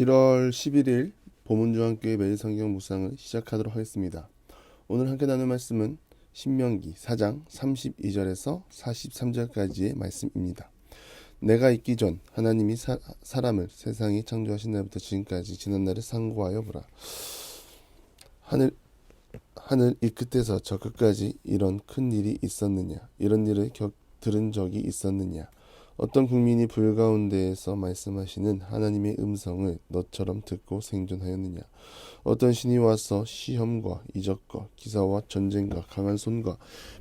1월 11일 보문중앙교회 매일 성경 묵상을 시작하도록 하겠습니다. 오늘 함께 나눌 말씀은 신명기 4장 32절에서 43절까지의 말씀입니다. 내가 있기 전 하나님이 사람을 세상이 창조하신 날부터 지금까지 지난 날을 상고하여 보라. 하늘 이 끝에서 저 끝까지 이런 큰 일이 있었느냐? 이런 일을 들은 적이 있었느냐? 어떤 국민이 불 가운데에서 말씀하시는 하나님의 음성을 너처럼 듣고 생존하였느냐? 어떤 신이 와서 시험과 이적과 기사와 전쟁과 강한 손과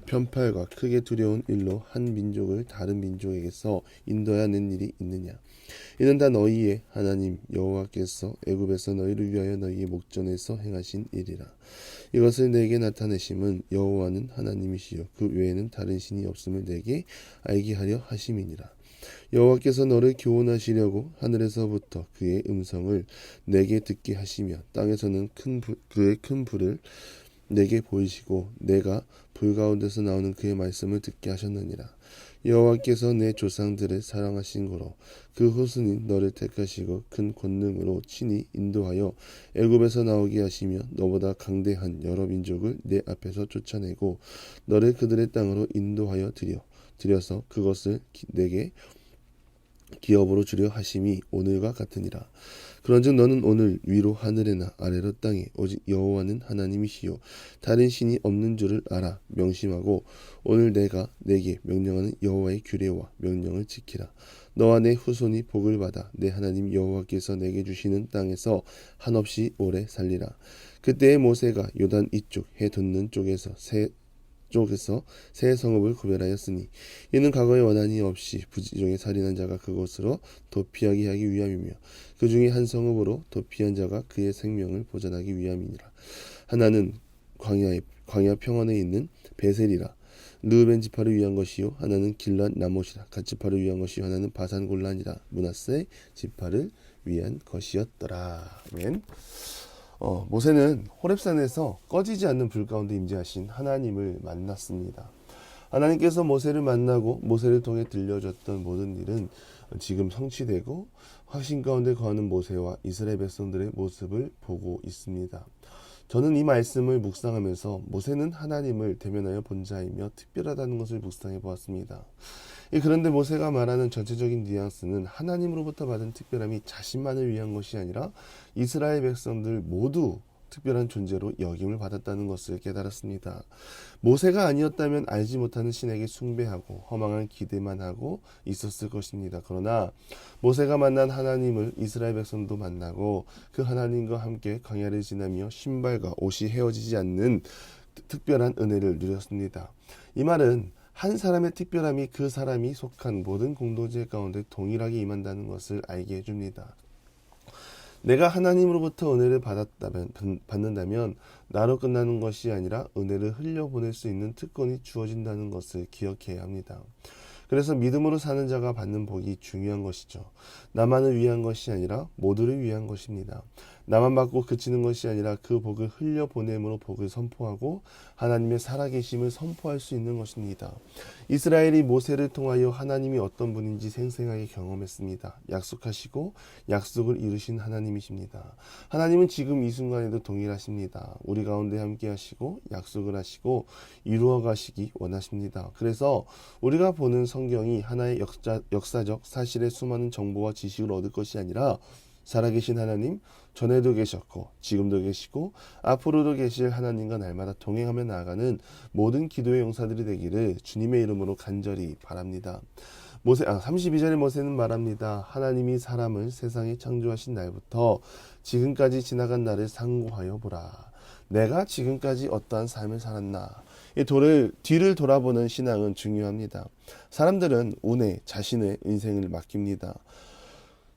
편팔과 크게 두려운 일로 한 민족을 다른 민족에게서 인도해낸 일이 있느냐? 이는 다 너희의 하나님 여호와께서 애굽에서 너희를 위하여 너희의 목전에서 행하신 일이라. 이것을 내게 나타내심은 여호와는 하나님이시요 그 외에는 다른 신이 없음을 내게 알게 하려 하심이니라. 여호와께서 너를 교훈하시려고 하늘에서부터 그의 음성을 내게 듣게 하시며 땅에서는 그의 큰 불을 내게 보이시고 내가 불 가운데서 나오는 그의 말씀을 듣게 하셨느니라. 여호와께서 내 조상들을 사랑하신 고로 그 후손인 너를 택하시고 큰 권능으로 친히 인도하여 애굽에서 나오게 하시며 너보다 강대한 여러 민족을 내 앞에서 쫓아내고 너를 그들의 땅으로 인도하여 드려서 그것을 내게 기업으로 주려 하심이 오늘과 같으니라. 그런즉 너는 오늘 위로 하늘에나 아래로 땅에 오직 여호와는 하나님이시요 다른 신이 없는 줄을 알아 명심하고 오늘 내가 내게 명령하는 여호와의 규례와 명령을 지키라. 너와 내 후손이 복을 받아 내 하나님 여호와께서 내게 주시는 땅에서 한없이 오래 살리라. 그때에 모세가 요단 이쪽 해 돋는 쪽에서 새 성읍을 구별하였으니 이는 과거에 원한이 없이 부지중에 살인한 자가 그곳으로 도피하게 하기 위함이며 그 중에 한 성읍으로 도피한 자가 그의 생명을 보전하기 위함이니라. 하나는 광야 평원에 있는 베셀이라. 르우벤 지파를 위한 것이요 하나는 길랏 라못이라. 갓 지파를 위한 것이요 하나는 바산 골란이라. 므낫세 지파를 위한 것이었더라. 아멘. 모세는 호렙산에서 꺼지지 않는 불 가운데 임재하신 하나님을 만났습니다. 하나님께서 모세를 만나고 모세를 통해 들려줬던 모든 일은 지금 성취되고 확신 가운데 거하는 모세와 이스라엘 백성들의 모습을 보고 있습니다. 저는 이 말씀을 묵상하면서 모세는 하나님을 대면하여 본 자이며 특별하다는 것을 묵상해 보았습니다. 그런데 모세가 말하는 전체적인 뉘앙스는 하나님으로부터 받은 특별함이 자신만을 위한 것이 아니라 이스라엘 백성들 모두 특별한 존재로 여김을 받았다는 것을 깨달았습니다. 모세가 아니었다면 알지 못하는 신에게 숭배하고 허망한 기대만 하고 있었을 것입니다. 그러나 모세가 만난 하나님을 이스라엘 백성도 만나고 그 하나님과 함께 광야를 지나며 신발과 옷이 헤어지지 않는 특별한 은혜를 누렸습니다. 이 말은 한 사람의 특별함이 그 사람이 속한 모든 공동체 가운데 동일하게 임한다는 것을 알게 해줍니다. 내가 하나님으로부터 은혜를 받는다면 나로 끝나는 것이 아니라 은혜를 흘려보낼 수 있는 특권이 주어진다는 것을 기억해야 합니다. 그래서 믿음으로 사는 자가 받는 복이 중요한 것이죠. 나만을 위한 것이 아니라 모두를 위한 것입니다. 나만 받고 그치는 것이 아니라 그 복을 흘려보냄으로 복을 선포하고 하나님의 살아계심을 선포할 수 있는 것입니다. 이스라엘이 모세를 통하여 하나님이 어떤 분인지 생생하게 경험했습니다. 약속하시고 약속을 이루신 하나님이십니다. 하나님은 지금 이 순간에도 동일하십니다. 우리 가운데 함께 하시고 약속을 하시고 이루어 가시기 원하십니다. 그래서 우리가 보는 성경이 하나의 역사적 사실의 수많은 정보와 지식을 얻을 것이 아니라 살아계신 하나님, 전에도 계셨고 지금도 계시고 앞으로도 계실 하나님과 날마다 동행하며 나아가는 모든 기도의 용사들이 되기를 주님의 이름으로 간절히 바랍니다. 32절의 모세는 말합니다. 하나님이 사람을 세상에 창조하신 날부터 지금까지 지나간 날을 상고하여 보라. 내가 지금까지 어떠한 삶을 살았나. 뒤를 돌아보는 신앙은 중요합니다. 사람들은 운에 자신의 인생을 맡깁니다.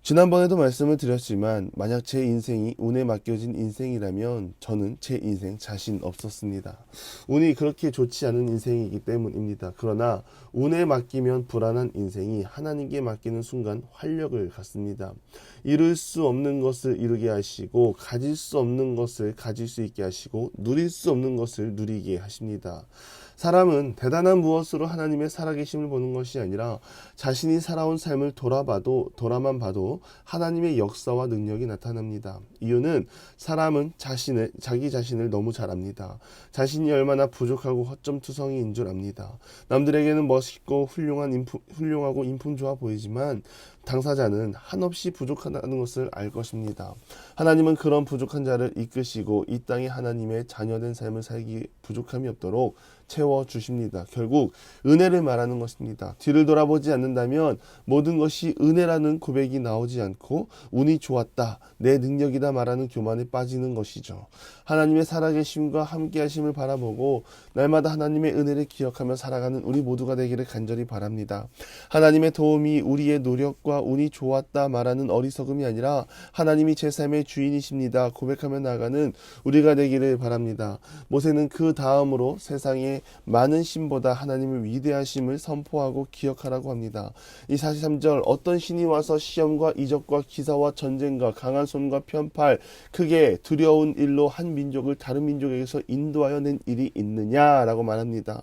지난번에도 말씀을 드렸지만 만약 제 인생이 운에 맡겨진 인생이라면 저는 제 인생 자신 없었습니다. 운이 그렇게 좋지 않은 인생이기 때문입니다. 그러나 운에 맡기면 불안한 인생이 하나님께 맡기는 순간 활력을 갖습니다. 이룰 수 없는 것을 이루게 하시고 가질 수 없는 것을 가질 수 있게 하시고 누릴 수 없는 것을 누리게 하십니다. 사람은 대단한 무엇으로 하나님의 살아계심을 보는 것이 아니라 자신이 살아온 삶을 돌아만 봐도 하나님의 역사와 능력이 나타납니다. 이유는 사람은 자기 자신을 너무 잘 압니다. 자신이 얼마나 부족하고 허점투성이인 줄 압니다. 남들에게는 멋있고 훌륭하고 인품 좋아 보이지만 당사자는 한없이 부족하다는 것을 알 것입니다. 하나님은 그런 부족한 자를 이끄시고 이 땅에 하나님의 자녀된 삶을 살기 부족함이 없도록 채워주십니다. 결국 은혜를 말하는 것입니다. 뒤를 돌아보지 않는다면 모든 것이 은혜라는 고백이 나오지 않고 운이 좋았다, 내 능력이다 말하는 교만에 빠지는 것이죠. 하나님의 살아계심과 함께하심을 바라보고 날마다 하나님의 은혜를 기억하며 살아가는 우리 모두가 되기를 간절히 바랍니다. 하나님의 도움이 우리의 노력과 운이 좋았다 말하는 어리석음이 아니라 하나님이 제 삶의 주인이십니다 고백하며 나아가는 우리가 되기를 바랍니다. 모세는 그 다음으로 세상에 많은 신보다 하나님의 위대하심을 선포하고 기억하라고 합니다. 이 43절, 어떤 신이 와서 시험과 이적과 기사와 전쟁과 강한 손과 편팔 크게 두려운 일로 한 민족을 다른 민족에게서 인도하여 낸 일이 있느냐라고 말합니다.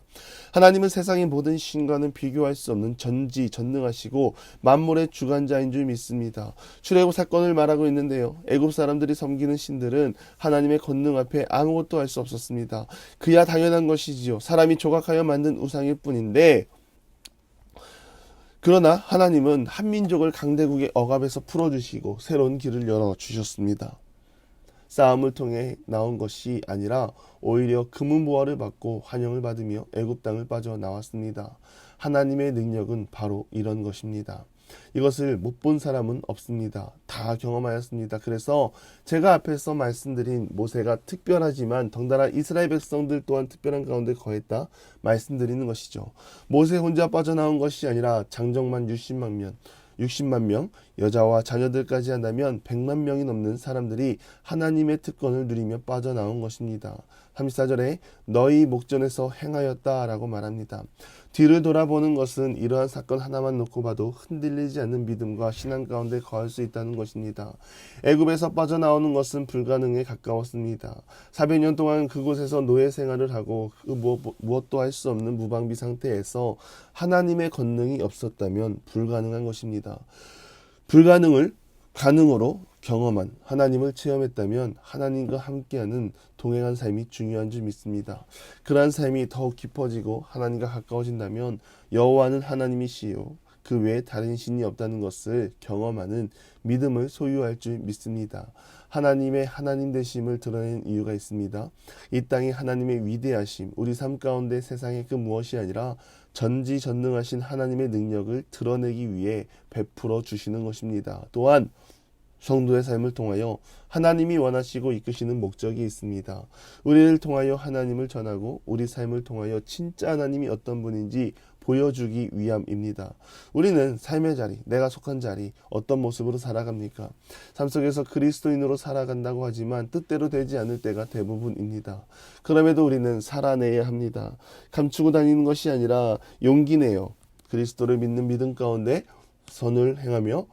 하나님은 세상의 모든 신과는 비교할 수 없는 전지전능하시고 만물의 주관자인 줄 믿습니다. 출애굽 사건을 말하고 있는데요. 애굽 사람들이 섬기는 신들은 하나님의 권능 앞에 아무것도 할 수 없었습니다. 그야 당연한 것이지요. 사람이 조각하여 만든 우상일 뿐인데, 그러나 하나님은 한 민족을 강대국의 억압에서 풀어주시고 새로운 길을 열어주셨습니다. 싸움을 통해 나온 것이 아니라 오히려 금은보화를 받고 환영을 받으며 애굽 땅을 빠져나왔습니다. 하나님의 능력은 바로 이런 것입니다. 이것을 못 본 사람은 없습니다. 다 경험하였습니다. 그래서 제가 앞에서 말씀드린 모세가 특별하지만 덩달아 이스라엘 백성들 또한 특별한 가운데 거했다 말씀드리는 것이죠. 모세 혼자 빠져나온 것이 아니라 장정만 60만 명, 여자와 자녀들까지 한다면 100만 명이 넘는 사람들이 하나님의 특권을 누리며 빠져나온 것입니다. 34절에 너희 목전에서 행하였다 라고 말합니다. 뒤를 돌아보는 것은 이러한 사건 하나만 놓고 봐도 흔들리지 않는 믿음과 신앙 가운데 거할 수 있다는 것입니다. 애굽에서 빠져나오는 것은 불가능에 가까웠습니다. 400년 동안 그곳에서 노예 생활을 하고 무엇도 할 수 없는 무방비 상태에서 하나님의 권능이 없었다면 불가능한 것입니다. 불가능을 가능으로 경험한 하나님을 체험했다면 하나님과 함께하는 동행한 삶이 중요한 줄 믿습니다. 그러한 삶이 더욱 깊어지고 하나님과 가까워진다면 여호와는 하나님이시요 그 외에 다른 신이 없다는 것을 경험하는 믿음을 소유할 줄 믿습니다. 하나님의 하나님 되심을 드러낸 이유가 있습니다. 이 땅에 하나님의 위대하심, 우리 삶 가운데 세상의 그 무엇이 아니라 전지전능하신 하나님의 능력을 드러내기 위해 베풀어 주시는 것입니다. 또한 성도의 삶을 통하여 하나님이 원하시고 이끄시는 목적이 있습니다. 우리를 통하여 하나님을 전하고 우리 삶을 통하여 진짜 하나님이 어떤 분인지 보여주기 위함입니다. 우리는 삶의 자리, 내가 속한 자리, 어떤 모습으로 살아갑니까? 삶 속에서 그리스도인으로 살아간다고 하지만 뜻대로 되지 않을 때가 대부분입니다. 그럼에도 우리는 살아내야 합니다. 감추고 다니는 것이 아니라 용기 내어 그리스도를 믿는 믿음 가운데 선을 행하며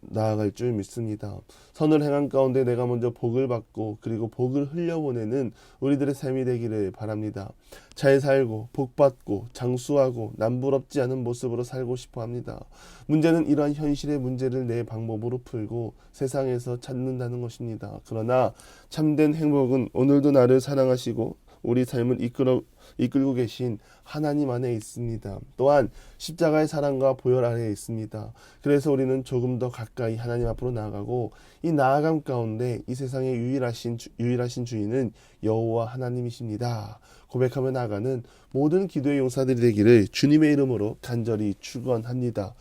나아갈 줄 믿습니다. 선을 행한 가운데 내가 먼저 복을 받고 그리고 복을 흘려보내는 우리들의 삶이 되기를 바랍니다. 잘 살고 복받고 장수하고 남부럽지 않은 모습으로 살고 싶어 합니다. 문제는 이러한 현실의 문제를 내 방법으로 풀고 세상에서 찾는다는 것입니다. 그러나 참된 행복은 오늘도 나를 사랑하시고 우리 삶을 이끌고 계신 하나님 안에 있습니다. 또한 십자가의 사랑과 보혈 아래에 있습니다. 그래서 우리는 조금 더 가까이 하나님 앞으로 나아가고 이 나아감 가운데 이 세상의 유일하신 주인은 여호와 하나님이십니다. 고백하며 나아가는 모든 기도의 용사들이 되기를 주님의 이름으로 간절히 축원합니다.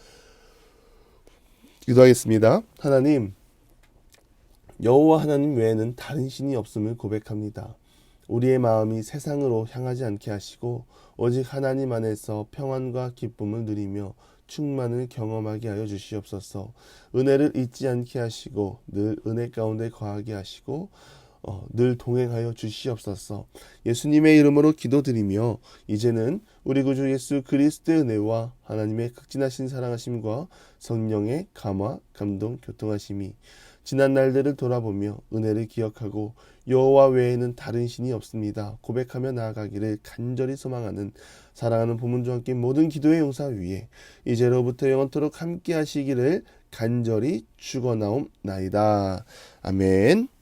기도하겠습니다. 하나님, 여호와 하나님 외에는 다른 신이 없음을 고백합니다. 우리의 마음이 세상으로 향하지 않게 하시고 오직 하나님 안에서 평안과 기쁨을 누리며 충만을 경험하게 하여 주시옵소서. 은혜를 잊지 않게 하시고 늘 은혜 가운데 거하게 하시고 늘 동행하여 주시옵소서. 예수님의 이름으로 기도드리며 이제는 우리 구주 예수 그리스도의 은혜와 하나님의 극진하신 사랑하심과 성령의 감화, 감동, 교통하심이 지난 날들을 돌아보며 은혜를 기억하고 여호와 외에는 다른 신이 없습니다 고백하며 나아가기를 간절히 소망하는 사랑하는 부문주와 함께 모든 기도의 용사 위에 이제로부터 영원토록 함께 하시기를 간절히 축원하옵나이다. 아멘.